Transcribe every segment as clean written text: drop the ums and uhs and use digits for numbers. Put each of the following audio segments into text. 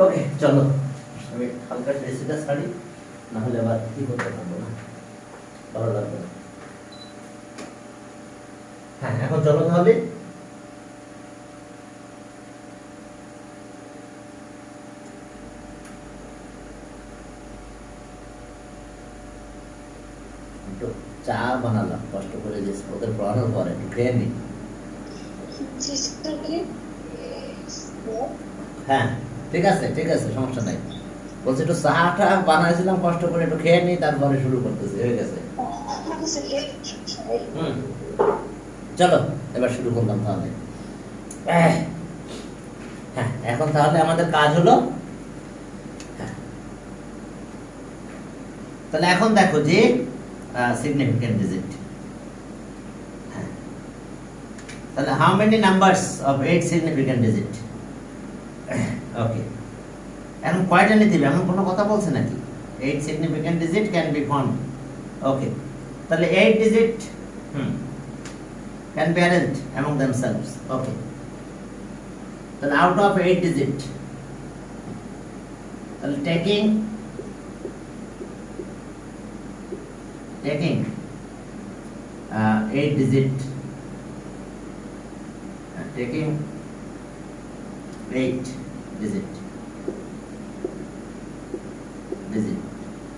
ওকে চলো আমি হালকা এসিটা ছাড়ি, না হলে আবার কি করতে পারবো না, ভালো লাগবে না। হ্যাঁ এখন চলো তাহলে একটু চা বানালাম কষ্ট করে, যে ওদের পড়ানোর পরে একটু খেয়ে নিই। হ্যাঁ ঠিক আছে ঠিক আছে, সমস্যা নাই। বলছি একটু চাটা বানাইছিলাম কষ্ট করে, একটু খেয়ে নিই তারপরে শুরু করতেছি, হয়ে গেছে। হুম চলো এবার শুরু করলাম তাহলে। হ্যাঁ এখন তাহলে আমাদের কাজ হলো, হ্যাঁ, তাহলে এখন দেখো যে সিগনিফিকেন্ট ডিজিট, তাহলে how many numbers of 8 significant digit. Okay এখন কয়টা নিতে হবে এমন কোনো কথা বলছে নাকি? 8 significant digit can be found. Okay তাহলে 8 digit can be arranged among themselves. Okay, then out of 8 digit, taking 8 digit, taking 8 digit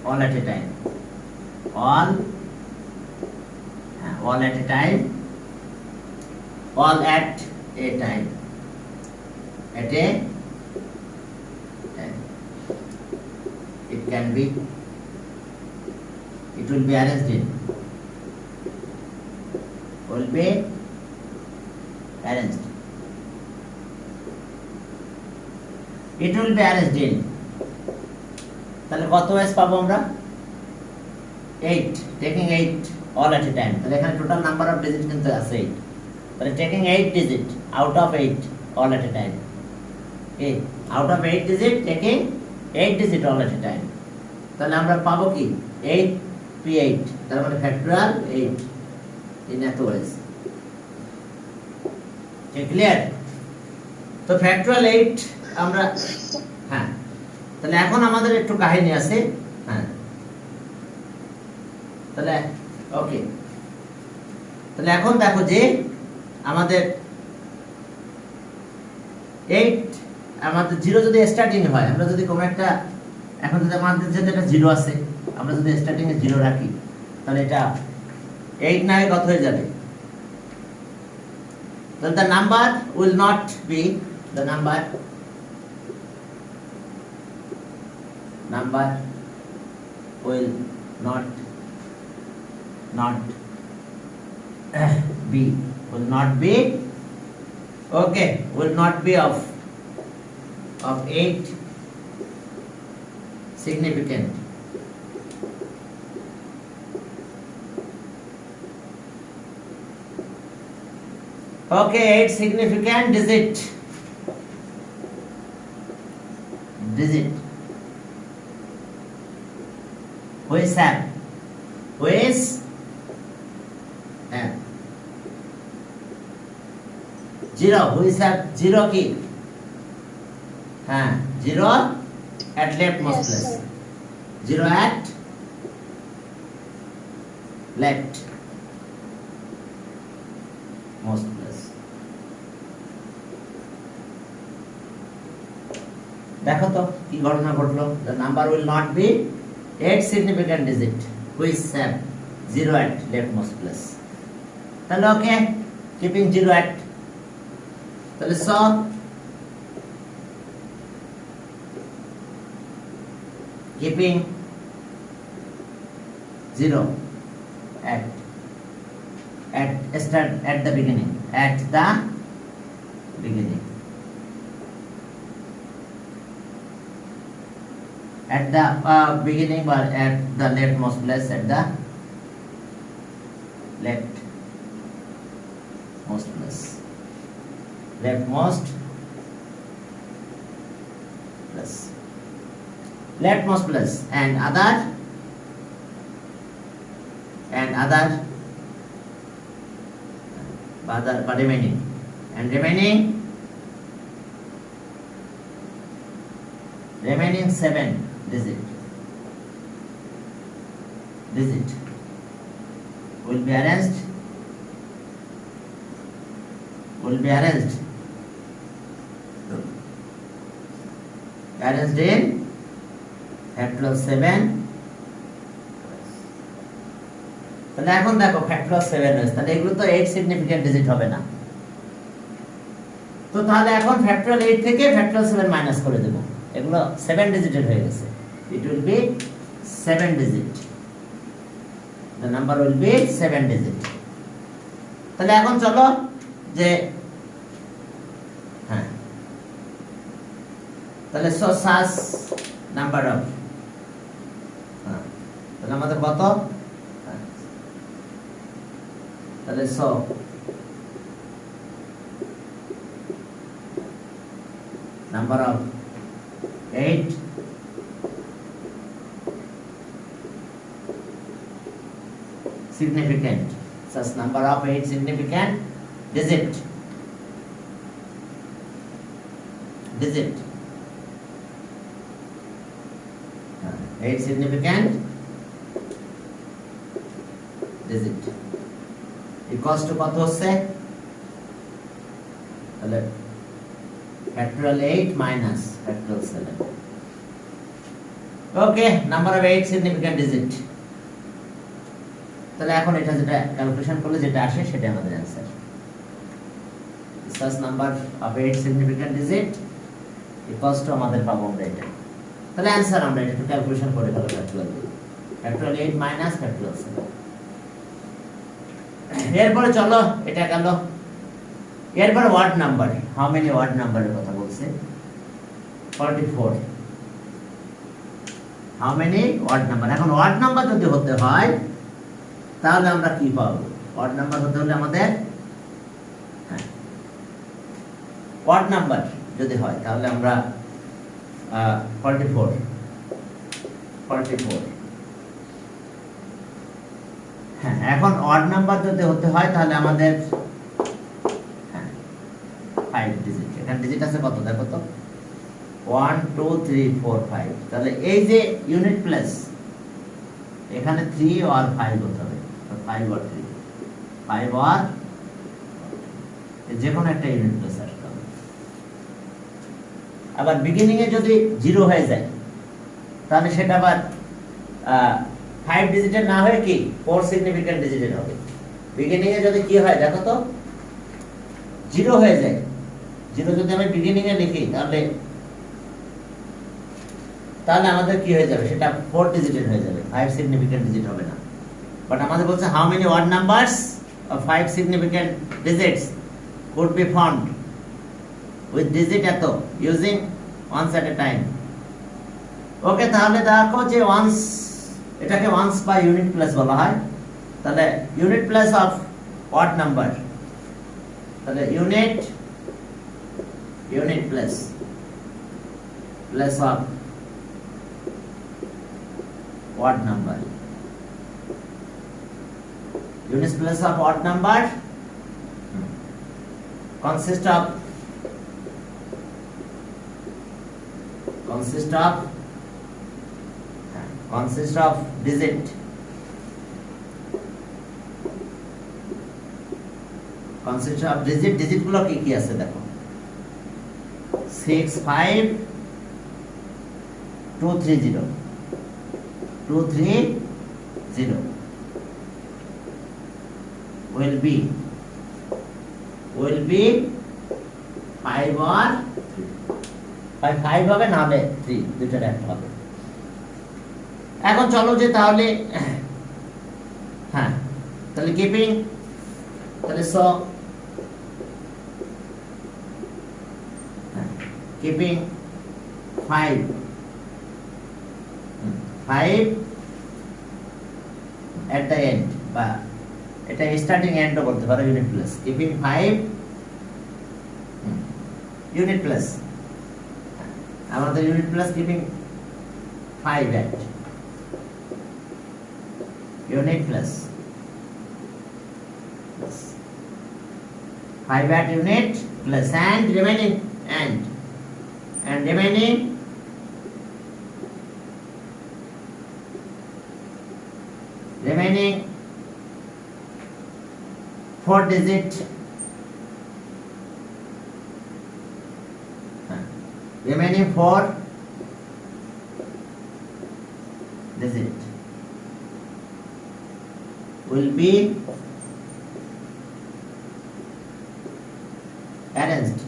all at a time, all at a time, all at a time, at a time. It can be, it will be arranged in, will be arranged, it will be arranged in। তাহলে কত ওয়েস পাবো আমরা? 8, taking 8 all at a time। তাহলে এখানে total number of digit কিন্তু আছে 8, তাহলে taking 8 digit out of 8 all at a time। Okay, out of 8 digit taking 8 digit all at a time। তাহলে আমরা পাবো কি 8 p8, তার মানে ফ্যাক্টরিয়াল 8 in এত ওয়েজ। ঠিক ক্লিয়ার? তো ফ্যাক্টরিয়াল 8 আমরা, হ্যাঁ তাহলে এখন আমাদের একটু কাহিনী আছে। হ্যাঁ তাহলে ওকে, তাহলে এখন দেখো যে আমাদের 8, আমাদের 0 যদি স্টার্টিং হয়, আমরা যদি কোনো একটা, এখন যদি আমাদের যেটা একটা 0 আছে, আমরা যদি স্টার্টিং এ 0 রাখি, তাহলে এটা 8 না হয়ে কত হয়ে যাবে? তাহলে the number will not be, the number will not be, will not be, okay, will not be of 8 significant, okay, 8 significant digit which have 0, which have 0 কি? হ্যাঁ 0 at leftmost place, 0 at leftmost place। দেখো তো কি ঘটনা ঘটলো। the number will not be 8 significant digit which have 0 at leftmost place। তাহলে ওকে, keeping 0 at, তাহলে so keeping 0 at the beginning, at the beginning, at the beginning or at the leftmost place, at the leftmost place, leftmost place, and other but remaining remaining 7 digit will be arranged in factorial 7. তাহলে এখন দেখো factorial 7 রয়েছে, তাহলে এগুলো তো 8 significant digit হবে না। তো তাহলে এখন factorial 8 থেকে factorial 7 মাইনাস করে দেব, এগুলো 7 ডিজিটের হয়ে গেছে। It will be 7 digit, the number will be 7 digit। তাহলে এখন চলো যে হ্যাঁ, তাহলে so such number of তাহলে আমাদের কত, তাহলে so number of 8 significant, such number of 8 significant digit 8 significant digit equals to কত হচ্ছে, তাহলে factorial 8 minus factorial 7। Okay, number of 8 significant digit। তাহলে এখন এটা যেটা ক্যালকুলেশন করলে যেটা আসে সেটা আমাদের answer. such number of 8 significant digit equals to আমাদের পাবো আমরা এটা। তাহলে অ্যানসার আমরা এটা একটু ক্যালকুলেশন করে ফেলব, factorial 8 minus factorial 7। এরপরে চলো এটা গেল, এরপর word number, how many word নাম্বারের কথা বলছে, 44। হাউ মেনি ওয়ার্ড নাম্বার, এখন ওয়ার্ড নাম্বার যদি হতে হয় তাহলে আমরা কি পাবো, ওয়ার্ড নাম্বার হতে হলে আমাদের ওয়ার্ড নাম্বার যদি হয় তাহলে আমরা 44 হ্যাঁ, এখন ওয়ার্ড নাম্বার যদি হতে হয় তাহলে আমাদের 5 ডিজিট, এখানে ডিজিট আছে কত দেখো তো, 1 2 3 4 5। তাহলে এই যে ইউনিট প্লেস এখানে 3 আর 5 হতে হবে, 5 আর 3, 5 আর যে কোনো একটা ইউনিট প্লেস আসতে হবে। আবার বিগিনিং এ যদি 0 হয়ে যায় তাহলে সেটা আবার 5 ডিজিটের না হয়ে কি 4 সিগনিফিক্যান্ট ডিজিটের হবে। বিগিনিং এ যদি কি হয় দেখো তো, 0 হয়ে যায়, 0 যদি আমি বিগিনিং এ লিখি তাহলে আমাদের কি হয়ে যাবে, সেটা 4 ডিজিটের হয়ে যাবে, 5 সিগনিফিক্যান্ট ডিজিট হবে না। বাট আমাদের বলছে how many odd numbers of 5 significant digits could be found with digit এত using once at a time. Okay, তাহলে দেখো যে ওয়ান্স, এটাকে ওয়ান্স বা ইউনিট প্লেস বলা হয়। তাহলে unit place of odd number, তাহলে unit place of odd number, units place of odd number consist of digit, digit গুলো কি কি আছে দেখো, 6 5 2 3 0 2 3 0 will be 5 or 3, 5 হবে না হলে 3, দুটোর একটা হবে। এখন চলো যে তাহলে হ্যাঁ, তাহলে কিপিং, তাহলে so keeping 5 at the end, বা এটা স্টার্টিং এন্ডও বলতে পারো, unit place keeping 5 unit place, আমাদের unit place keeping 5 at unit plus 5 at unit plus and remaining remaining 4 digit remaining 4 digit will be arranged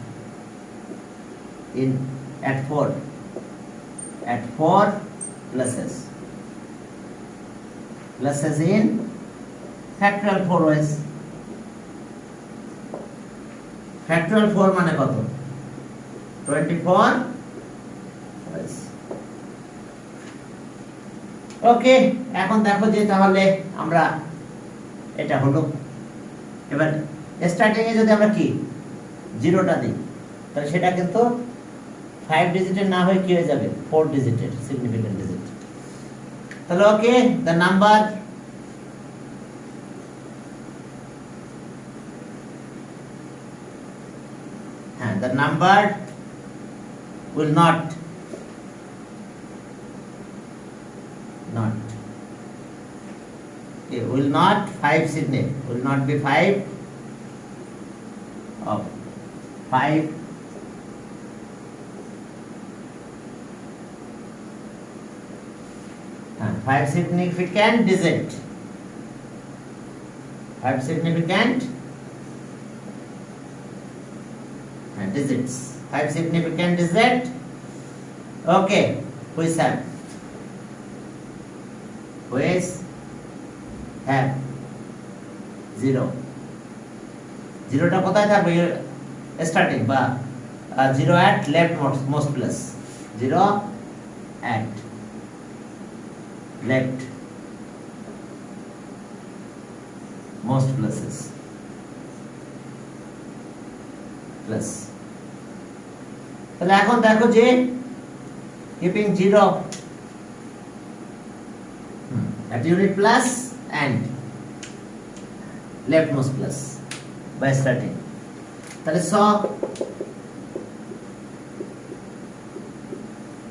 in at 4 places in factorial 4 ways. factorial 4 মানে কত? 24 ways. ওকে, এখন দেখো যে তাহলে আমরা এটা হলো। এবার স্টার্টিং এ যদি আমরা কি জিরোটা দিই তাহলে সেটা কিন্তু 5 ডিজিটের না হয়ে কি হয়ে যাবে 4 ডিজিটের সিগনিফিক্যান্ট ডিজিট। তাহলে okay, the number the number will not it will not 5 signal will not be 5 of 5 5 significant digit 5 significant digits 5 significant digit. Okay, which have 0 জিরোটা কোথায় থাকবে স্টার্টিং বা 0 at left most place 0 at left most places plus. তাহলে এখন দেখো যে keeping 0 at unit plus and leftmost plus by starting. তাহলে so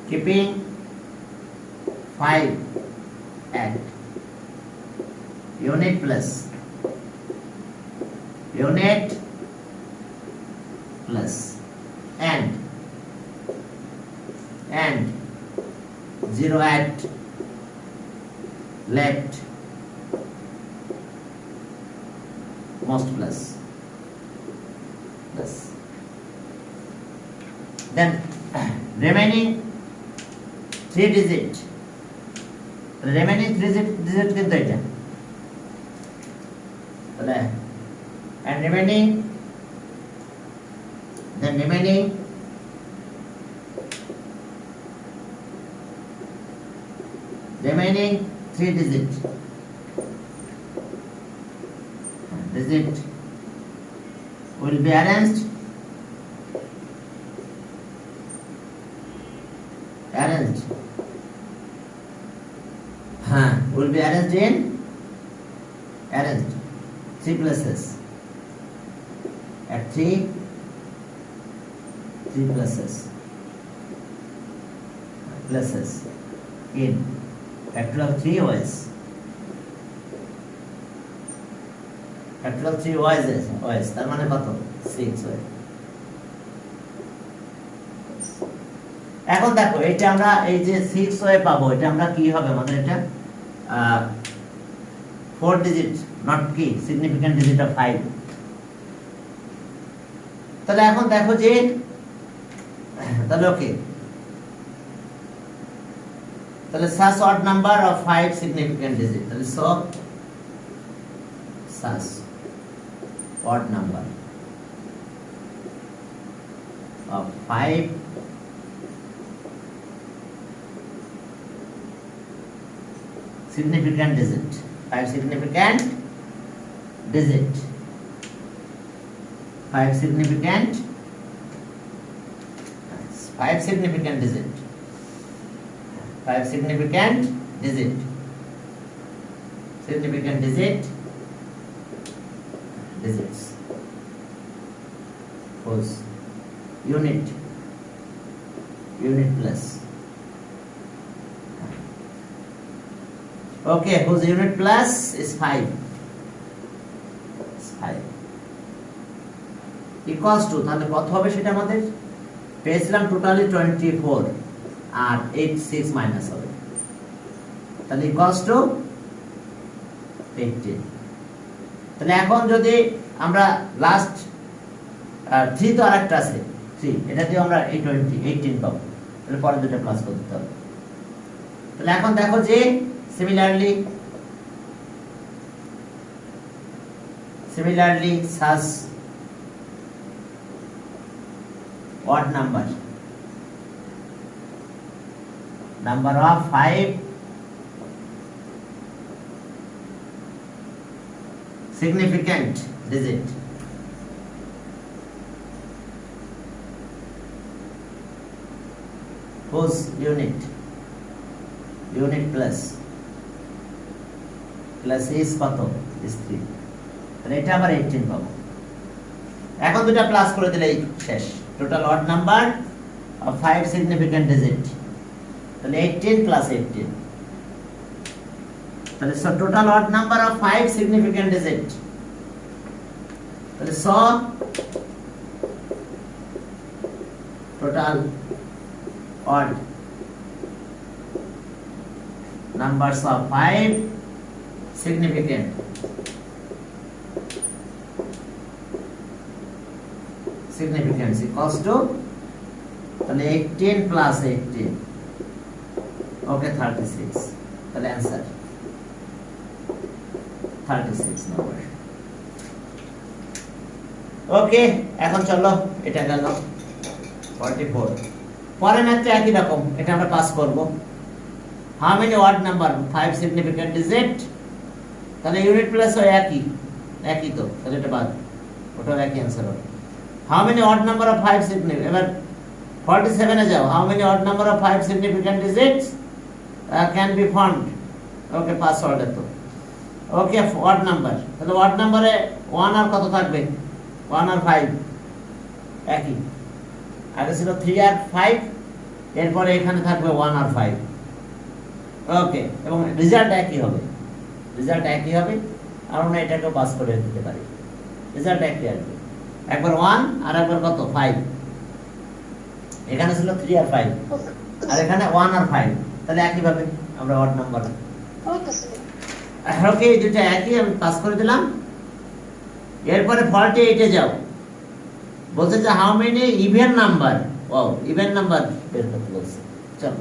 keeping 5 at unit plus 0 at left most plus. Then remaining 3 digit কিন্তু এটা তাহলে and remaining 3 digit will be arranged in 3 places at 3 places in factor of 3 ways. factor of 3 ways তার মানে কত 6 way. এখন দেখো এটা আমরা এই যে 6 way পাবো এটা আমরা কি হবে আমাদের এটা 4 digit not কি significant digit of 5. তাহলে এখন দেখো যে তাহলে ওকে তাহলে such odd number of 5 significant digit তাহলে such odd number of 5 significant digit 5 significant digit 5 significant digit 5 significant digit digits whose unit plus Okay, whose unit plus is 5. 5 equals to, তাহলে কত হবে সেটা আমাদের পেয়েছিলাম টোটালি 24 আর 8 6 মাইনাস হবে, তাহলে equals to 18। তাহলে এখন যদি আমরা লাস্ট 3 তো আরেকটা আছে 3, এটা দিয়ে আমরা এই 18 পাবো, তাহলে পরে দুটো প্লাস করতে হবে। তাহলে এখন দেখো যে similarly such odd number of 5 significant digit whose unit plus is কত is 3, তাহলে এটা আবার 18 পাবো। এখন দুটো প্লাস করে দিলেই শেষ। Total odd number of 5 significant digit, তাহলে 18 প্লাস 18, তাহলে total odd number of 5 significant digit, তাহলে total odd numbers of 5 significant significance equals to, তাহলে 18 plus 18, ওকে 36, তাহলে आंसर 36 নম্বর। ওকে, এখন চলো এটা গেল 44। পরে ম্যাথটা একই রকম, এটা আমরা পাস করব। How many odd number 5 significant digit, তাহলে ইউনিট প্লাস হয় একই তো, তাহলে এটা বাদ, ওটাও একই आंसर হবে। How many odd number of 5 significant, এবার 47 এ যাও। How many odd number of 5 significant digits can be found, okay pass order তো, ওকে odd number, তাহলে odd number এ 1 আর কত থাকবে, 1 আর 5 একই, আগে ছিল 3 আর 5, এরপরে এখানে থাকবে 1 আর 5, ওকে, এবং রেজাল্ট একই হবে, আমরা এটাকে পাস করে দিতে পারি, রেজাল্ট একই আসবে। একবার 1 আর একবার কত 5, এখানে ছিল 3 আর 5 আর এখানে 1 আর 5, তাহলে একই ভাবে আমরা অড নাম্বার, ওকে এই দুটো একই, আমি পাস করে দিলাম। এরপরে 48 এ যাও, বলছে যে how many even number, wow even number বের করতে বলছে। চলো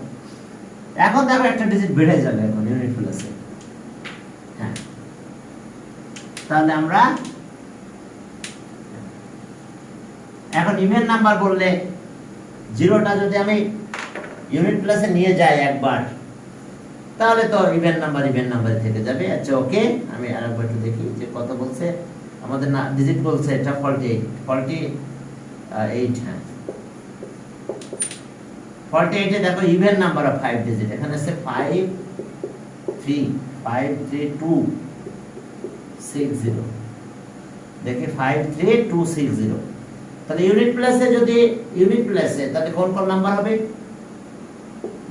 এখন দেখো একটা ডিজিট বেড়ে যাবে এখন ইউনিট প্লাসে, হ্যাঁ, তাহলে আমরা এখন ইভেন নাম্বার বললে জিরোটা যদি আমি ইউনিট প্লাসে নিয়ে যাই একবার, তাহলে তো ইভেন নাম্বার থেকে যাবে। আচ্ছা ওকে, আমি আরেকবার একটু দেখি যে কত বলছে আমাদের, না ডিজিট বলছে এটা 48, হ্যাঁ 48 এ দেখো ইভেন নাম্বার অফ 5 ডিজিট, এখানে আছে 5 3 2 6 0, দেখি 5 3 2 6 0, তাহলে ইউনিট প্লাসে তাহলে কোন নাম্বার হবে,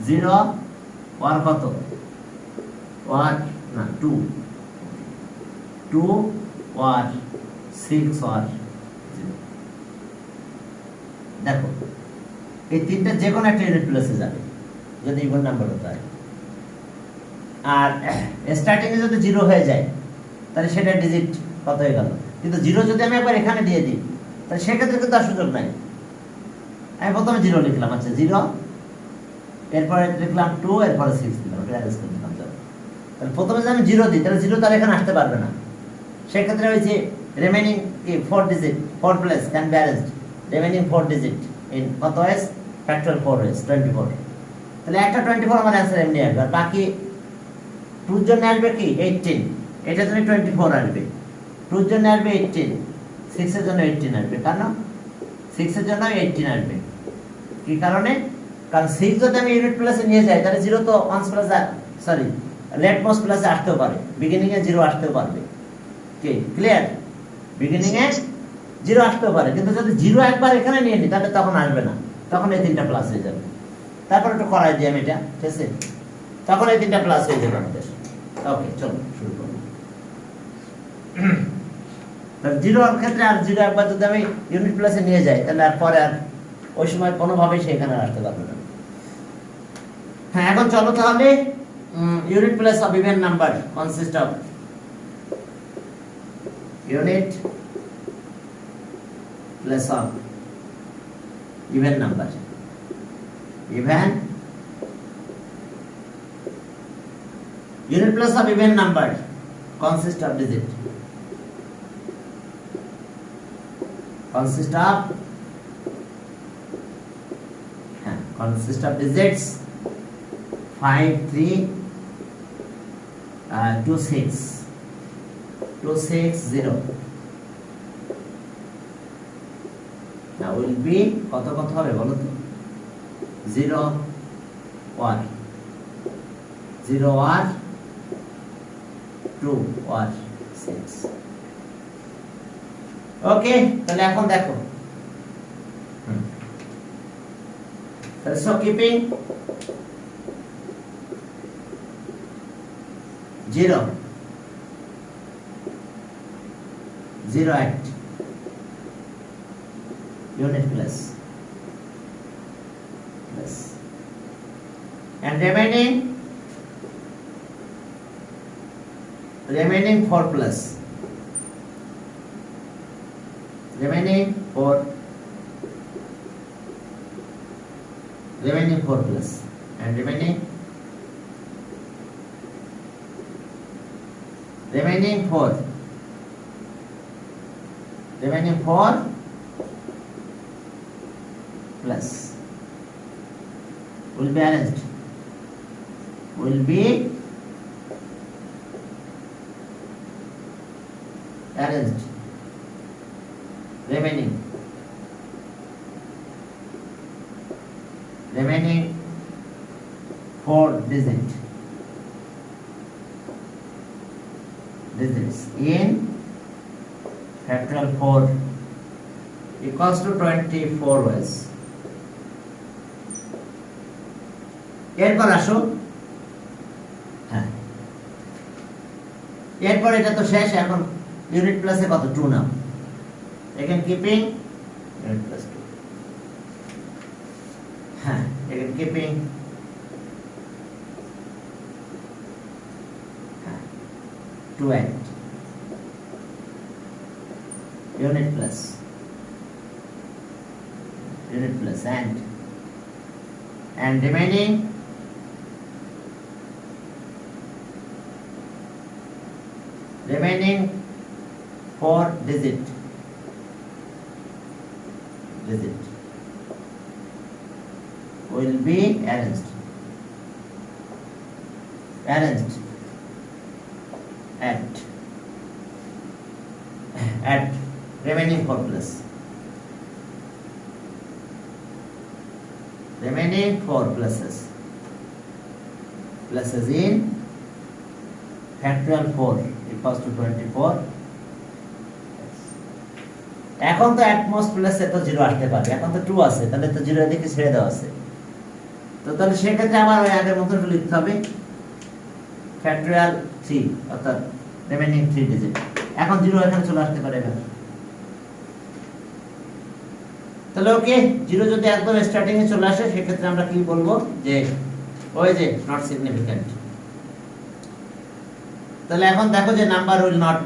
0 1 কত 1 না 2 1 6 1 0, দেখো এই তিনটা যে কোনো একটা ইউনিট প্লাসে যাবে যদি ইভেন নাম্বার হতে হয়। আর স্টার্টিং এ যদি 0 হয়ে যায় তাহলে সেটা ডিজিট কত হয়ে গেল, কিন্তু 0 যদি আমি একবার এখানে দিয়ে দিই তাহলে সেক্ষেত্রে কিন্তু তার সুযোগ নাই। আমি প্রথমে 0 লিখলাম, আচ্ছা 0, এরপরে লিখলাম 2, এরপরে 6 দিলাম, ওটা অ্যারেঞ্জ করে দিলাম। তাহলে প্রথমে যদি আমি 0 দিই তাহলে 0 তার এখানে আসতে পারবে না, সেক্ষেত্রে ওই যে remaining 4 digit 4 plus can be arranged, remaining 4 digit in কত ওয়েস, ফ্যাক্টরিয়াল 4 ওয়েস 24, তাহলে একটা 24 আমার অ্যান্সার এমনি আসবে। আর বাকি 2 এর জন্য আসবে কি 18, এটার জন্য 24 আসবে, 2 এর জন্য আসবে 18, 6 এর জন্য 18 আসবে, কারণ 6 এর জন্য 18 আসবে। কি কারণে, কারণ 6 যদি আমি ইউনিট প্লাসে নিয়ে যাই তাহলে 0 তো ওয়ান্স প্লাস, সরি লেটমোস্ট প্লাসে আসতেও পারে, বিগিনিং এ 0 আসতেও পারবে, কি ক্লিয়ার, বিগিনিং এ 0 আসতেও পারে, কিন্তু যদি 0 একবার এখানে নিয়ে নিই তাহলে তখন আসবে না, তখন এই তিনটা প্লাস হয়ে যাবে। তারপর একটু করাই দিই আমি এটা, ঠিক আছে, তখন এই তিনটা প্লাস হয়ে যাবে আমাদের। ওকে চলো শুরু করব। জিরোর ক্ষেত্রে আর জিরো একবার যদি আমি ইউনিট প্লেসে নিয়ে যাই তাহলে আর পরে আর ওই সময় কোনোভাবেই সেখানে আসতে পারবে না। হ্যাঁ, এখন চলো তাহলে unit place of even number consists of unit place of even number. Even unit place of even number consists of digit. Consists of digits 5, 3, 2, 6, 0. Now will be কত হবে বলো তো? 0, 1, 0, 1, 2, 1, 6. ওকে, তাহলে এখন দেখো so keeping 0, 08 unit plus and remaining 4 plus remaining 4 plus and remaining 4 plus will be arranged remaining 4 digits in factorial 4 equals to 24 ways. এরপর আসো, হ্যাঁ এরপর এটা তো শেষ। এখন ইউনিট প্লাসে কত 2 নাও, এখানে কিপিং ইউনিট প্লাস 2, হ্যাঁ এখানে keeping 2 8 unit plus and remaining 4 digit will be arranged at remaining 4 plus pluses in factorial 4 equals to 24. এখন তো অ্যাটমোস্ট প্লাসে তো 0 আসতে পারে, এখন তো 2 আছে, তাহলে তো 0 দিকে ছেড়ে দেওয়া আছে। তো তাহলে সেক্ষেত্রে আমার ওই আগের মতো লিখতে হবে ফ্যাক্টরিয়াল 3 অর্থাৎ রিমেইনিং 3 ডিজিট। এখন 0 এখানে চলে আসতে পারে না। তাহলে ওকে, 0 যদি একদম স্টার্টিং এ চলে আসে সেক্ষেত্রে আমরা কি বলবো যে ওই যে নট সিগনিফিক্যান্ট। তাহলে এখন দেখো যে number will not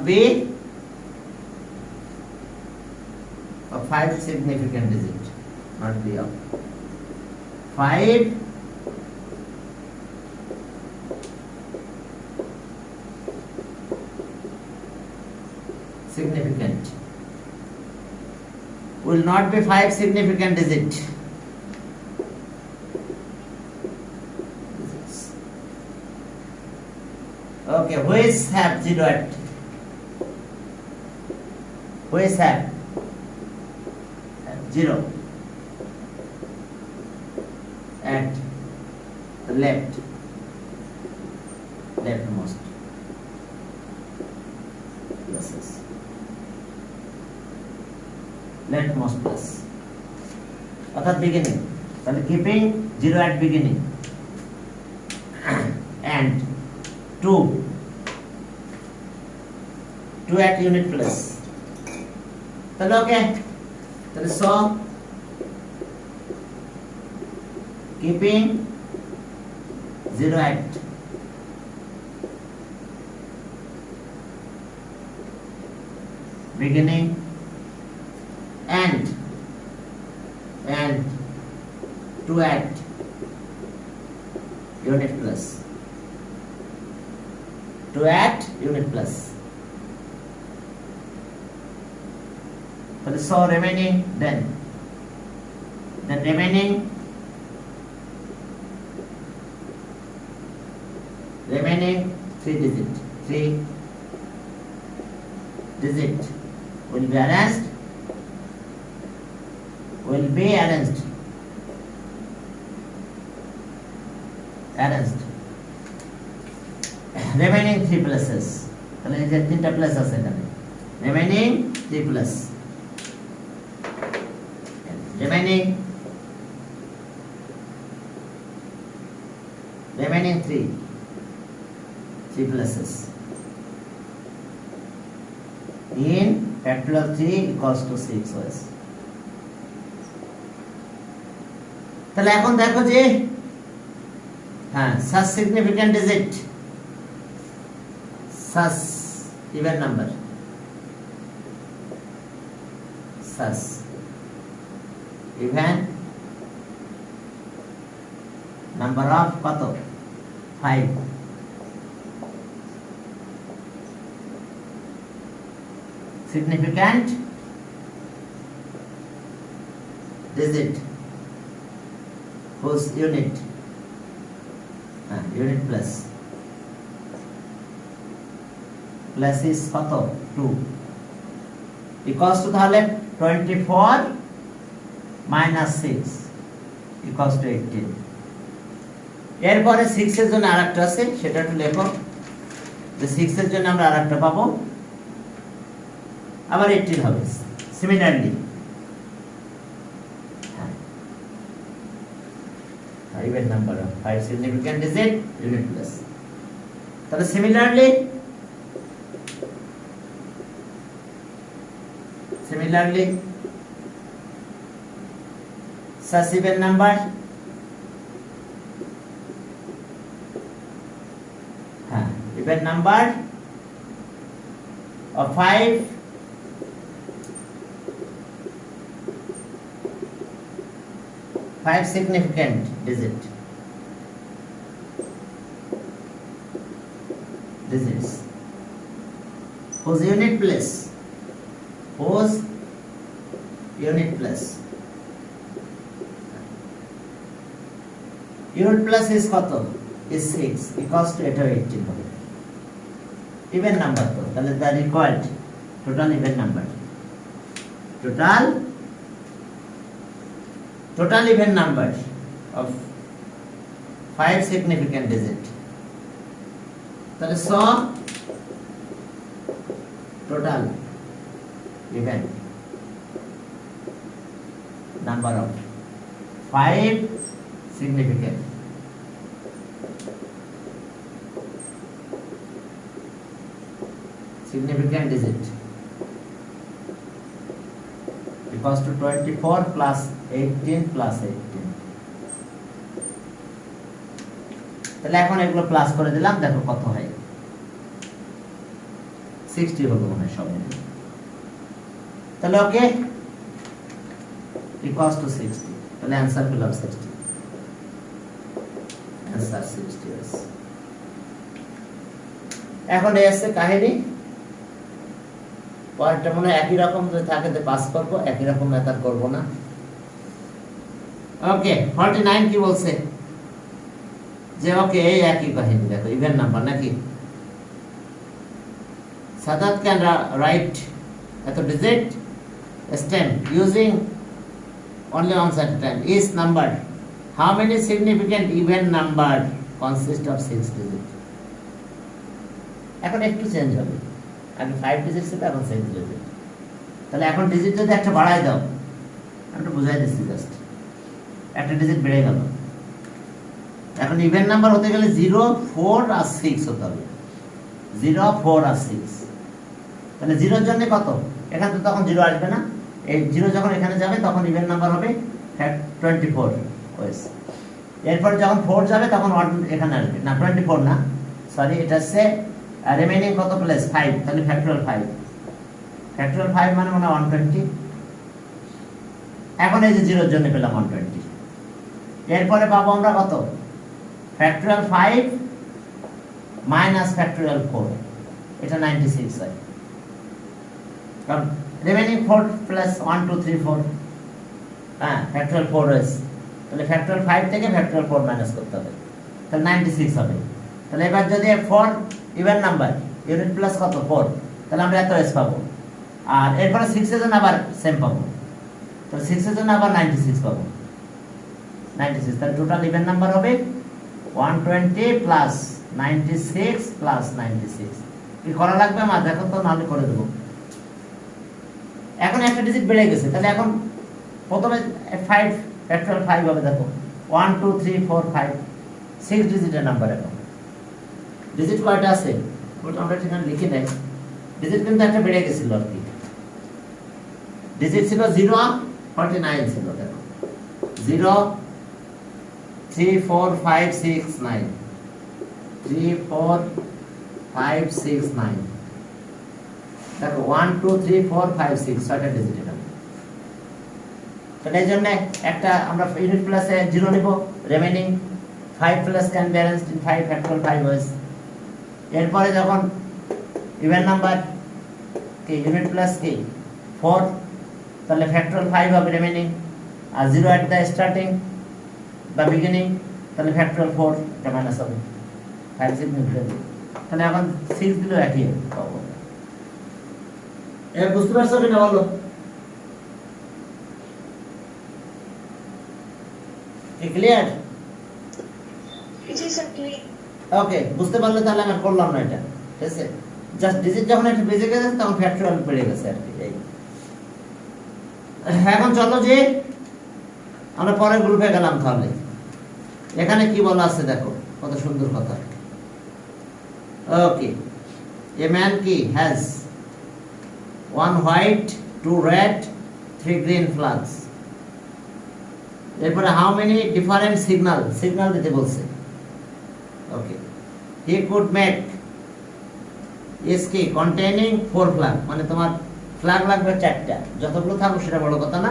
be of 5 significant digit, not be of 5 significant, will not be 5 significant digit. Okay, which have 0 at which have 0 at the leftmost. 5 pluses. Leftmost plus. অর্থাৎ beginning. তাহলে keeping 0 at beginning and 2 at unit plus. তাহলে ওকে, তাহলে so keeping 0 at beginning and 2 at unit plus. 2 at unit plus. So remaining then remaining 3 digit will be arranged remaining 3 pluses. তাহলে এই যে তিনটা plus আছে এখানে, remaining 3 plus, remaining 3 pluses in factorial 3 equals to 6 was. তাহলে এখন দেখো যে হ্যাঁ such significant digit, such even number, such even number of কত 5 significant digit whose unit plus is কত 2 equals to তাহলে 24 minus 6 equals to 18. এরপরে 6 এর জন্য আরেকটা আছে, সেটা একটু লেখো যে 6 এর জন্য আমরা আরেকটা পাবো, আবার 18 হবে similarly. even number of 5 significant digit unit plus. তাহলে similarly such even number even number of 5 significant digits whose unit plus is কত is 6 equals to 18 হবে even number তো তাহলে the required total even number total even number of 5 significant digit. তাহলে so total even number of 5 significant digit equals to 24 plus 18 plus 18. তাহলে এখন এগুলো plus করে দিলাম, দেখো কত হয় 60 হবে মনে হয় সব মিলে। তাহলে ওকে equals to 60, তাহলে आंसर পেলাম 60, आंसर 60 is। এখন এই আছে কাহিনী, পয়েন্টটা মনে একই রকম যদি থাকে তো পাস করব, একই রকম না তার করব না। ওকে 49 কি বলছে যে ওকে এই একই কাহিনী, দেখো ইভেন নাম্বার নাকি সাদাত ক্যান রাইট এত digit stem using only one at a time is number. How many significant even number consist of 6 digit? এখন একটু চেঞ্জ হবে, আগে 5 ডিজিট ছিল, এখন 6 ডিজিট। তাহলে এখন ডিজিট যদি একটা বাড়াই দাও, আমি একটু বুঝাই দিচ্ছি জাস্ট, একটা ডিজিট বেড়ে গেল। এখন ইভেন নাম্বার হতে গেলে 0, 4 আর 6 হতে হবে। 0, 4 আর 6। তাহলে 0 এর জন্য কত? এখানে তো তখন 0 আসবে না, এই 0 যখন এখানে যাবে তখন ইভেন নাম্বার হবে 24 ওয়েস। এরপর যখন 4 যাবে তখন 1 এখানে আসবে না, 24 না, সরি, এটা হচ্ছে রিমেইনিং কত প্লেস 5, তাহলে ফ্যাক্টরিয়াল 5। ফ্যাক্টরিয়াল 5 মানে 120। এখন এই যে 0 এর জন্য পেলাম 120। এরপরে পাবো আমরা কত? ফ্যাক্টরিয়াল 5 মাইনাস ফ্যাক্টরিয়াল 4, এটা 96 হয়। কারণ রিমেইনিং 4 প্লাস 1 2 3 4, হ্যাঁ, ফ্যাক্টরিয়াল 4 আছে। তাহলে ফ্যাক্টরিয়াল 5 থেকে ফ্যাক্টরিয়াল 4 মাইনাস করতে হবে, তাহলে 96 হবে। তাহলে এবার যদি 4 ইভেন নাম্বার, ইউনিট প্লাস কত 4, তাহলে আমরা এত এস পাবো। আর এরপরে 6 এর জন্য আবার সেম পাবো, তাহলে 6 এর জন্য আবার 96 পাবো, 96। তাহলে টোটাল ইভেন নাম্বার হবে 120 প্লাস 96 প্লাস 96। কি করা লাগবে আমার? দেখো তো, নাহলে করে দেবো। এখন একটা ডিজিট বেড়ে গেছে, তাহলে এখন প্রথমে 5 ফ্যাক্টরিয়াল 5 হবে। দেখো 1 2 3 4 5, 6 ডিজিটের নাম্বার। এখন ডিজিট কয়টা আছে ওটা আমরা এখানে লিখে দেই। ডিজিট কিন্তু একটা বেড়ে গেছিল আর কি। ডিজিট ছিল 0 49 ছিল। দেখো 0 3 4 5 6 9, 3 4 5 6 9। দেখো 1 2 3 4 5 6, ছয়টা ডিজিট। এটা তাহলে এই জন্য একটা আমরা ইউনিট প্লাসে 0 নিব, remaining 5 plus can be arranged in 5 factorial 5 ways. এরপরে যখন ইভেন নাম্বার কি ইউনিট প্লাস কি 4, তাহলে ফ্যাক্টরিয়াল 5 হবে রিমেইনিং, আর 0 এট দ্য স্টার্টিং বা বিগিনিং, তাহলে ফ্যাক্টরিয়াল 4, এটা মাইনাস হবে 5 6 নিউক্লিয়ার। তাহলে এখন 6 দিলেও একই পাবো। এবার বুঝতে পারছো কিনা বলো? কি ক্লিয়ার? জি স্যার, ক্লিয়ার। ওকে, বুঝতে পারলে তাহলে আমি করলাম না এটা, ঠিক আছে? জাস্ট ডিজিট যখন একটা বেজে গেছে তখন ফ্যাক্টরিয়াল বেড়ে গেছে আর কি। এই এখন চলো যে আমরা পরের গ্রুপে গেলাম। তাহলে এখানে কি বলা আছে দেখো, কত সুন্দর কথা। ওকে, এ ম্যান কি has 1 white 2 red 3 green flags. এরপরে হাউ মেনি ডিফারেন্ট সিগন্যাল দিতে বলছে। ওকে, হি কুড মেক ইস কি কন্টেইনিং 4 ফ্ল্যাগ, মানে তোমার ফ্ল্যাগ লাগবে 4টা, যতগুলো থাকবে সেটা বড় কথা না।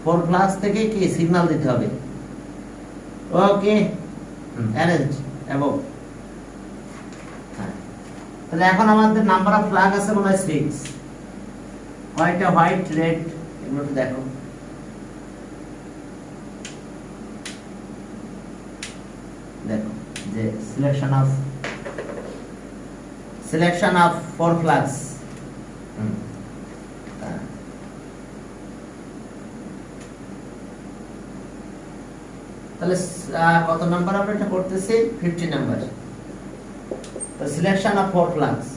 4 ফ্ল্যাগস থেকে কি সিগন্যাল দিতে হবে। ওকে, অ্যারেঞ্জ অ্যাবভ। তাহলে এখন আমাদের নাম্বার অফ ফ্ল্যাগ আছে মনে হয় 6। কয়টা হোয়াইট রেড এগুলো একটু দেখো। দেখো যে সিলেকশন অফ 4 ফ্ল্যাগস। তাহলে কত নাম্বার আমরা এটা করতেছি? 50 নাম্বার। তো selection of 4 flags,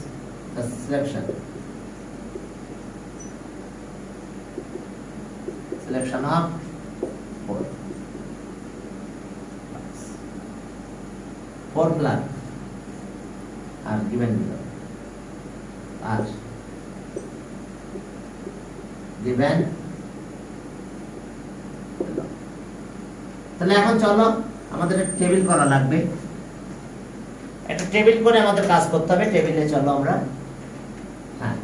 selection of 4 flag are given দিল, আর গিভেন। তাহলে এখন চলো আমাদের একটা টেবিল করা লাগবে। একটা টেবিল করে আমাদের কাজ করতে হবে। টেবিলে চলো আমরা, হ্যাঁ,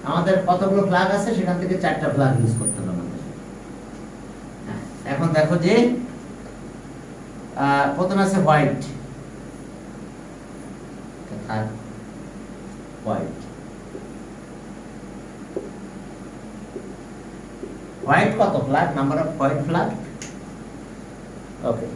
আমাদের কতগুলো ফ্ল্যাগ আছে সেখান থেকে 4টা ফ্ল্যাগ ইউজ করতে হবে আমাদের। হ্যাঁ, এখন দেখো যে প্রথমে আছে হোয়াইট। হোয়াইট কত flag? Number of white flag. Okay,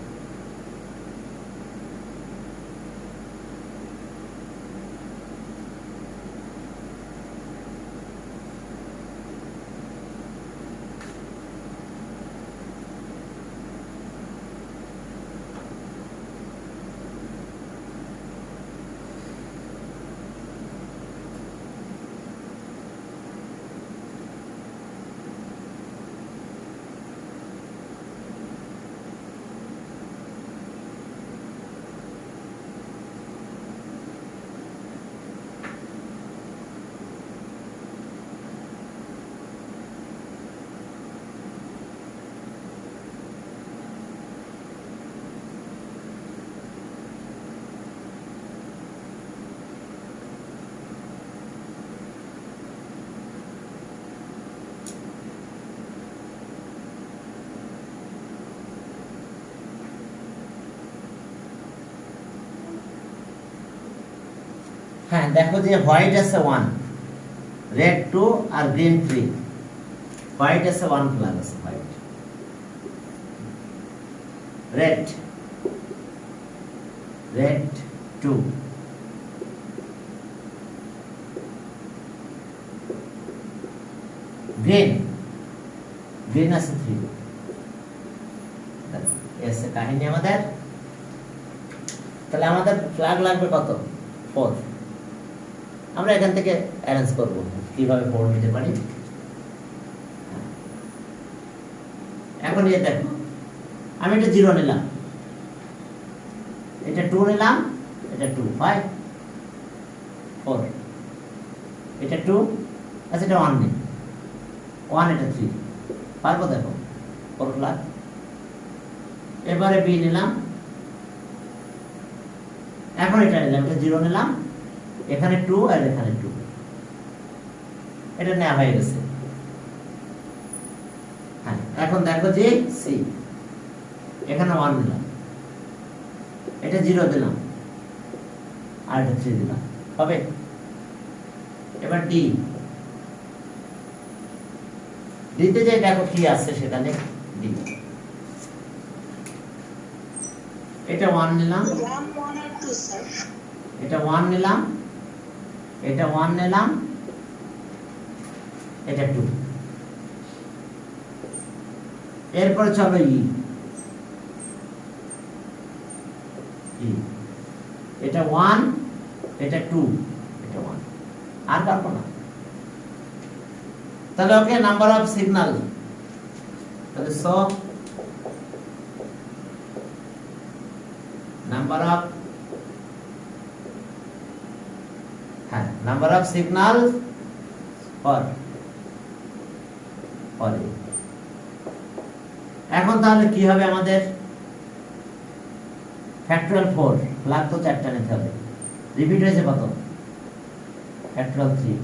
হ্যাঁ দেখো যে হোয়াইট আছে 1, রেড 2 আর গ্রিন 3। হোয়াইট আছে 1 ফ্ল্যাগ আছে হোয়াইট। রেড 2, গ্রিন আছে 3। দেখো এসে কাহিনী আমাদের। তাহলে আমাদের ফ্ল্যাগ লাগবে কত? 4। আমরা এখান থেকে অ্যারেঞ্জ করব কিভাবে 4 নিতে পারি। এখন এই দেখো আমি এটা 0 নিলাম, এটা 2 নিলাম, এটা 2 5 4, এটা 2, আচ্ছা এটা 1 নেই, 1 এটা 3 পারবো। দেখো 4 ফ্ল্যাগ। এবারে বি নিলাম, এখন এটা নিলাম, এটা 0 নিলাম, এখানে 2 আর এখানে 2, এটা নেওয়া হয়ে গেছে। হ্যাঁ এখন দেখো যে সি, এখানে 1 দিলাম, এটা 0 দিলাম, আর এটা 3 দিলাম, হবে। এবার ডি, ডিতে যে দেখো কি আছে সেখানে ডি, এটা 1 নিলাম, 1, 1 আর 2 স্যার। এটা 1 নিলাম, এটা 1 নিলাম, এটা 2। এরপরে চলো ই, এটা 1, এটা 2, এটা 1, আর পারবো না। তাহলে ওকে নাম্বার অফ সিগন্যাল, তাহলে সো নাম্বার অফ, হ্যাঁ নাম্বার অফ সিগন্যাল ফর এখন তাহলে কি হবে আমাদের? ফ্যাক্টরিয়াল 4 ফ্ল্যাগ তো 4টা নিতে হবে। রিপিট হয়েছে কত? ফ্যাক্টরিয়াল 3।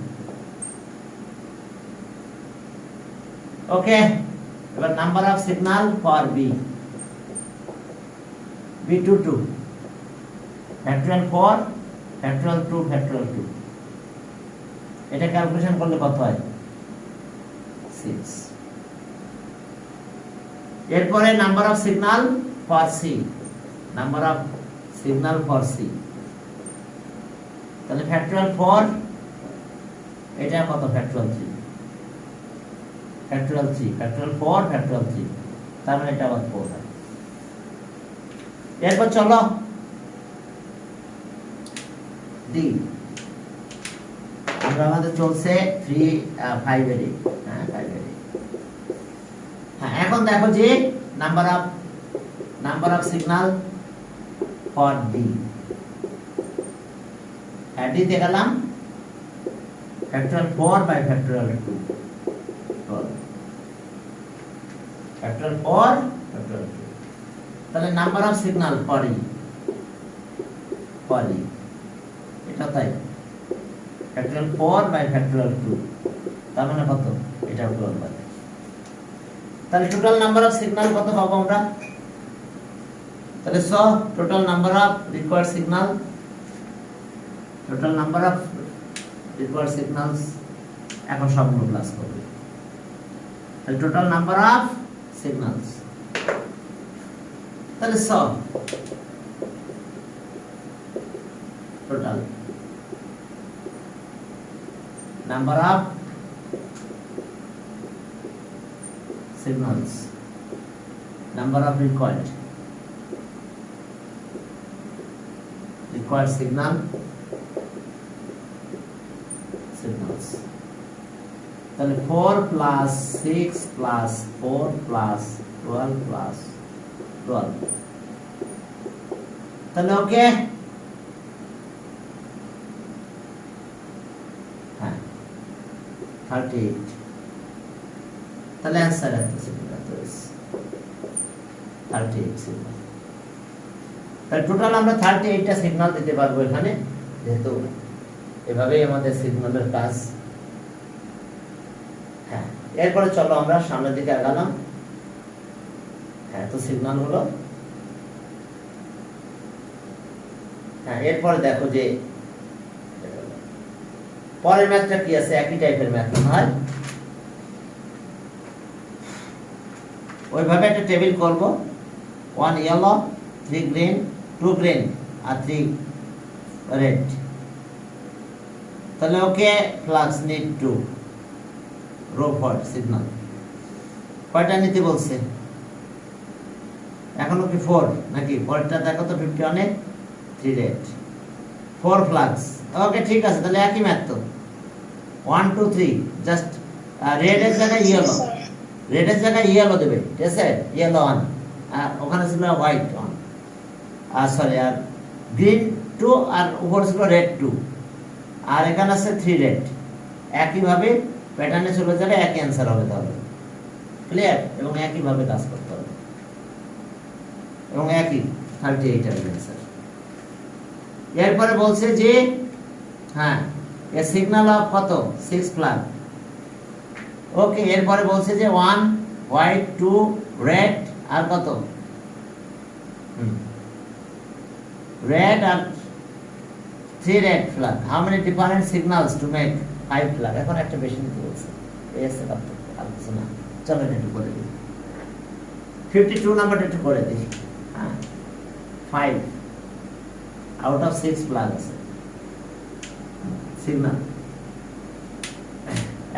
ওকে, এবার number of signal for B, B22 factorial 4 factorial 2 factorial 2, এটা ক্যালকুলেশন করলে কত হয়? 6। এরপরে number of signal for C, number of signal for C, তাহলে ফ্যাক্টরিয়াল 4, এটা কত? ফ্যাক্টরিয়াল 3, ফ্যাক্টরিয়াল 3, ফ্যাক্টরিয়াল 4 ফ্যাক্টরিয়াল 3, তার মানে এটা আবার 4 হয়। এরপর চলো ডি, আমরা আমাদের চলছে 3 5 এর, হ্যাঁ 5 এর। হ্যাঁ এখন দেখো যে number of signal for D, হ্যাঁ ডি তে গেলাম, factorial 4 by factorial 2, factorial 4 factorial 2, তাহলে number of signal for E, এটা তাই ফ্যাক্টরিয়াল 4 বাই ফ্যাক্টরিয়াল 2, তার মানে কত? এটা 12 হবে। তাহলে টোটাল নাম্বার অফ সিগন্যাল কত পাবো আমরা? তাহলে so total number of required signal, total number of required signals, এখন সবগুলো প্লাস করবে। তাহলে টোটাল নাম্বার অফ সিগন্যালস, তাহলে so total number of signals, number of required signals, তাহলে 4 plus 6 plus 4 plus 12 plus 12, তাহলে ওকে। হ্যাঁ 38, তাহলে অ্যান্সার আছে 38 সিগন্যাল। তাহলে টোটাল আমরা 38টা সিগন্যাল দিতে পারবো এখানে, যেহেতু এভাবেই আমাদের সিগন্যালের কাজ। হ্যাঁ এরপরে চলো আমরা সামনের দিকে আগালাম। হ্যাঁ তো সিগন্যাল হলো। হ্যাঁ এরপরে দেখো যে পরের ম্যাথটা কি আছে? একই টাইপের ম্যাথ মনে হয়। ওইভাবে একটা টেবিল করব, 1 ইয়েলো, 3 গ্রিন, 2 গ্রিন আর 3 রেড। তাহলে okay flags need to row for signal কয়টা নিতে বলছে? এখনো কি 4 নাকি? পরেরটা দেখো তো, 51 এ 3 রেড, 4 ফ্লাক্স। ওকে ঠিক আছে, তাহলে একই ম্যাথ তো। 1 2 3 জাস্ট রেডের জায়গায় ইয়েলো, রেডের জায়গায় ইয়েলো দেবে, ঠিক আছে? ইয়েলো 1 আর ওখানে ছিল হোয়াইট 1 আর সরি আর গ্রিন 2 আর উপরে ছিল রেড 2 আর এখানে আছে 3 রেড। একইভাবে প্যাটার্নে চলে যাবে, একই অ্যান্সার হবে তাহলে। ক্লিয়ার? এবং একইভাবে কাজ করতে হবে এবং একই 38 এর অ্যান্সার। এরপরে বলছে যে হ্যাঁ এ সিগন্যাল অফ কত? 6 ফ্ল্যাগ। ওকে, এরপরে বলছে যে 1 হোয়াইট, 2 রেড আর কত? রেড আর 3 red flag. How many different signals to make 5 flag? এখন একটা বেশি নিতে বলছে, এসে আলোচনা। চলো একটু করে দিই, 52 নাম্বারটা একটু করে দিই। হ্যাঁ, 5 আউট অফ 6 ফ্ল্যাগ আছে সিগন্যাল।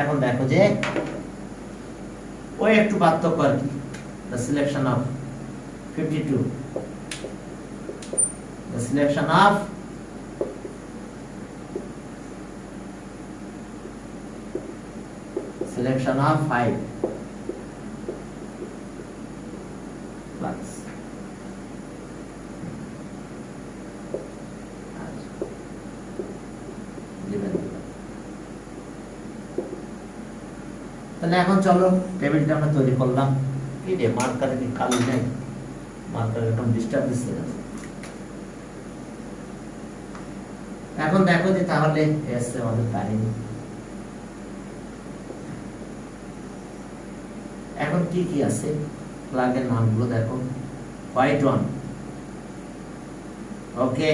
এখন দেখো যে ওই একটু পার্থক্য আর কি। The selection of 52, the selection of selection of 5 plus তাহলে এখন চলো টেবিলটা আমরা তৈরি করলাম। কি রে, মার্কারে কি খালি নেই? মার্কার একদম ডিস্টার্ব দিচ্ছে। এখন দেখো যে তাহলে এসছে আমাদের কাহিনী। এখন কি কি আছে ফ্ল্যাগের নামগুলো দেখো। হোয়াইট 1, ওকে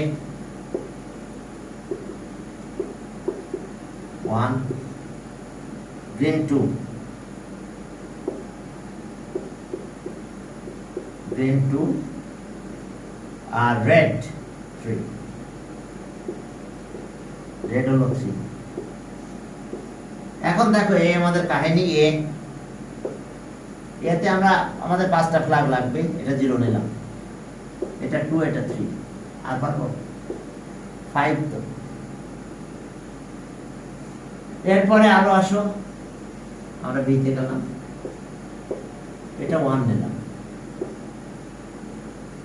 1, গ্রিন 2, গ্রিন 2 আর রেড 3, রেড হলো 3। এখন দেখো এই আমাদের কাহিনী। এতে আমরা আমাদের 5টা ফ্ল্যাগ লাগবে, এটা 0 নিলাম, এটা 2, এটা 3 আর পারবো 5 তো। এরপরে আরো আসো, আমরা বিতে গেলাম, এটা 1 নিলাম,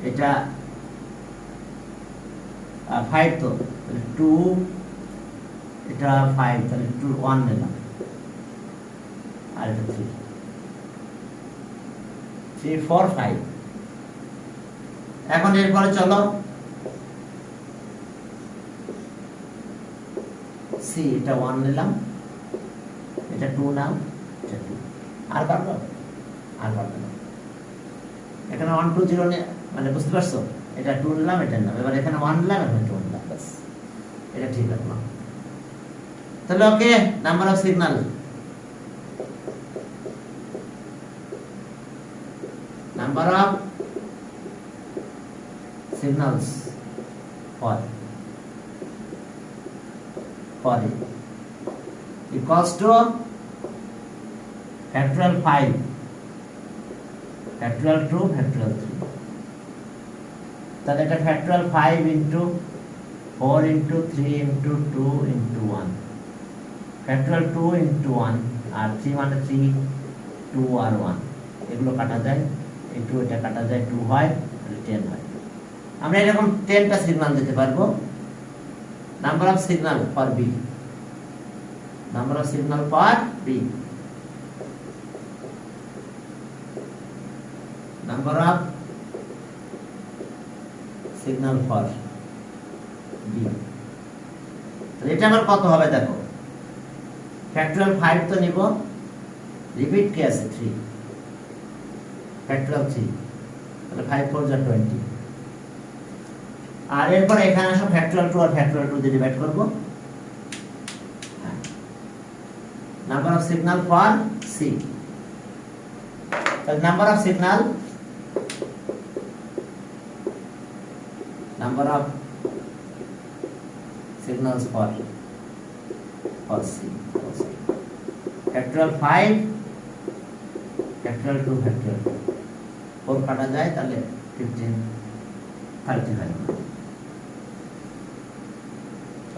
এটা 5 তো, 2 এটা 5 তাহলে 2 1 নিলাম আর এটা 3 3 4 5। এখন এরপরে চলো সি, এটা 1 নিলাম, এটা 2 নাও, এটা 2 আর পারবো আর পারবো না। এখানে 1 2 0 মানে বুঝতে পারছো? এটা 2 নিলাম, এটা নিলাম, এবার এখানে 1 নিলাম, এখানে 2 নিলাম, বাস এটা ঠিক রাখলাম। তাহলে okay, number of signal number of signals for it equals to factorial 5 factorial 2 factorial 3। তাহলে এটা factorial 5 into 4 into 3 into 2 into 1 factorial 2 into 1 আর 3 মানে 3 2 আর 1 এগুলো কাটা যায়, একটু এটা কাটা যায়, 2 হয়, 10 হয়। আমরা এরকম 10টা সিগন্যাল দিতে পারবো। Number of signal for B, number of signal for B, number of signal for B. তাহলে এটা আমার কত হবে দেখো, ফ্যাক্টরিয়াল 5 তো নিব, রিপিট কে আছে 3, ফ্যাক্টরিয়াল 3, তাহলে 5 4 যা 20। আর এরপর এখানে আসো ফ্যাক্টরিয়াল 2 আর ফ্যাক্টরিয়াল 2 দিয়ে ডিভাইড করব। Number of signal for C. The number of signal, number of signals for C. Factorial 5, factorial 2, factorial 2. 4 কাটা যায় তাহলে 15, 35.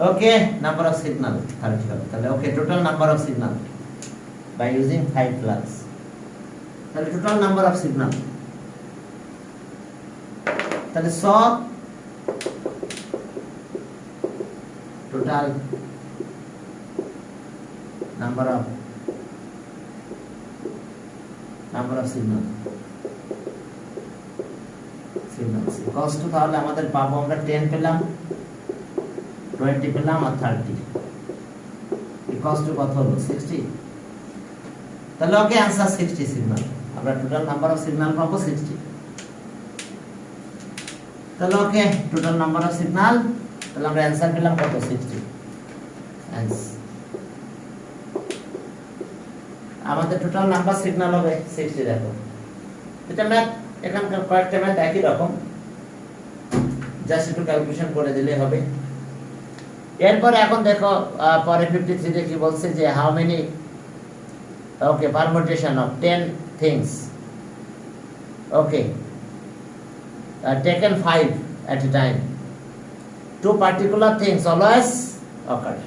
Okay, number of signal 35. তাহলে okay, total number of signal by using 5 plus. তাহলে total number of signal. তাহলে total number of signal equals to, তাহলে আমাদের পাবো আমরা 10 পেলাম, 20 পেলাম আর 30 equals to কত হলো 60। তাহলে ওকে आंसर 60 সিগন্যাল। আমরা টোটাল নাম্বার অফ সিগন্যাল পাবো 60। তাহলে okay total number of signal, তাহলে আমরা आंसर পেলাম কত 60। আমাদের টোটাল নাম্বার সিগন্যাল হবে 60। দেখো এটা ম্যাথ, এখানকার কয়েকটা ম্যাথ একই রকম, জাস্ট একটু ক্যালকুলেশন করে দিলে হবে। এরপর এখন দেখো পরে 53 তে কি বলছে যে how many permutation of 10 things taken 5 at a time, 2 particular things always occur।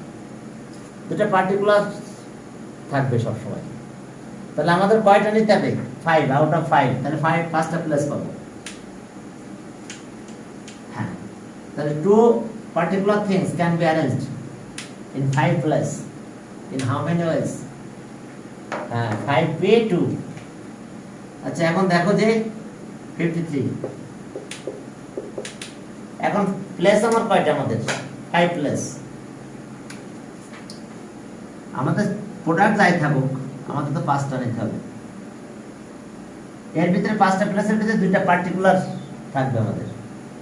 দুটো পার্টিকুলার থাকবে সব সময়। তাহলে আমাদের কয়টা নিতে হবে 5 আউট অফ 5। তাহলে 5 পাঁচটা প্লেস পাবো। হ্যাঁ, তাহলে 2 particular things can be arranged in 5 plus in how many ways? 5p2। আচ্ছা এখন দেখো যে 53, এখন প্লেস আমার কয়টা, আমাদের 5 প্লেস। আমাদের প্রোডাক্ট যাই থাকুক আমাদের তো 5টা নিতে হবে। এর ভিতরে 5টা প্লেসের ভিতরে 2টা পার্টিকুলার থাকবে আমাদের।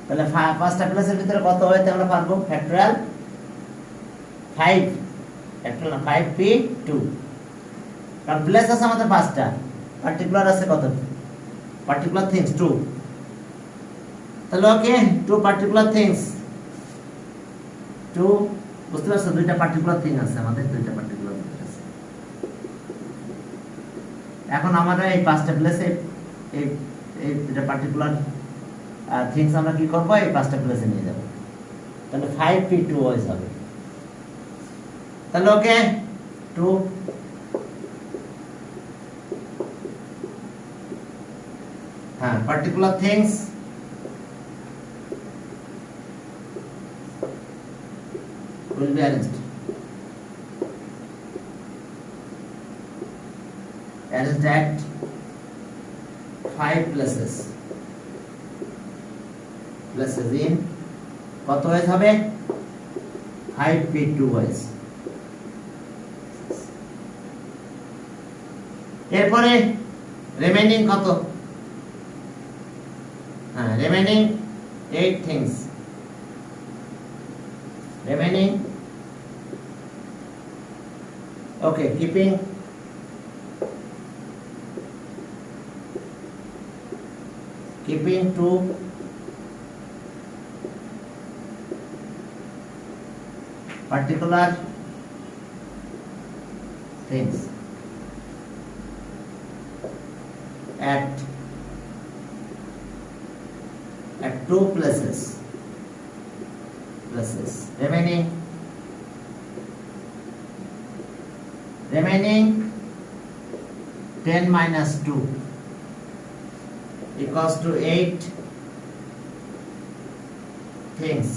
তাহলে 5টা প্লেসের ভিতরে কত হইতে আমরা পারবো ফ্যাক্টরিয়াল 5, ফ্যাক্টরিয়াল 5p2। কারণ প্লেস আছে আমাদের 5টা, পার্টিকুলার আছে কত, পার্টিকুলার থিংস 2। তাহলে ওকে 2 পার্টিকুলার থিংস, 2 বুঝতে পারছো, 2টা পার্টিকুলার থিং আছে আমাদের, 2টা পার্টিকুলার থিং আছে। এখন আমরা এই 5টা প্লেসে এই 2টা পার্টিকুলার থিংস আমরা কি করব, এই 5টা প্লেসে নিয়ে যাব। তাহলে 5p2 ওয়াইজ হবে। তাহলে ওকে 2 particular things will be arranged at 5 places in কত ওয়াইজ হবে 5p2 ওয়াইজ। এরপরে রিমেইনিং কত, remaining 8 things, remaining keeping two particular things at 2 places, remaining 10 minus 2 equals to 8 things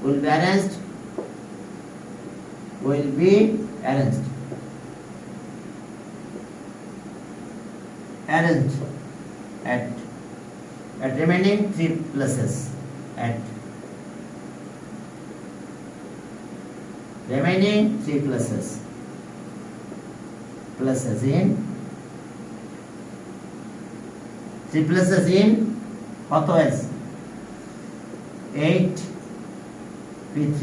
will be arranged at remaining 3 places, at remaining 3 places in 3 places in কত is 8p3।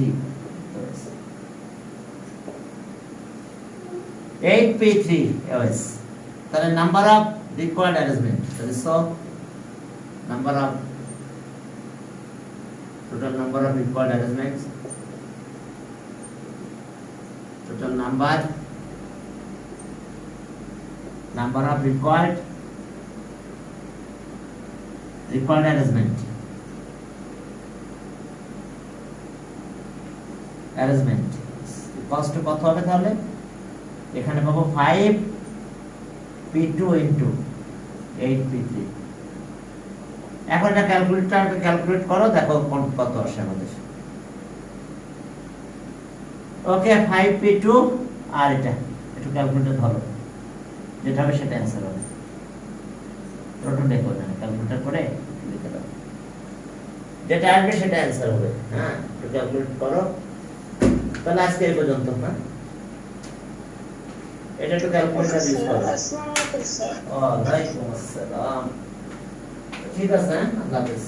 8p3 OS তাহলে number of required arrangement তাহলে so number of total number of required arrangements total number of required arrangement কষ্ট কত হবে তাহলে এখানে পাবো 5p2 into 8p3 এখন এটা ক্যালকুলেট করো দেখো কত আসে আমাদের ওকে 5p2 আর এটা একটু ক্যালকুলেটর ধরো যেটা হবে সেটা অ্যানসার হবে টোটাল দেখো না ক্যালকুলেটর করে লিখে দাও যেটা আসবে সেটা অ্যানসার হবে হ্যাঁ একটু ক্যালকুলেট করো তাহলে আজকে এই পর্যন্ত না এটা একটু ক্যালকুলেটর ইউজ করো আসসালামু আলাইকুম স্যার ওয়ালাইকুম আসসালাম ঠিক আছে আল্লাহ হাফেজ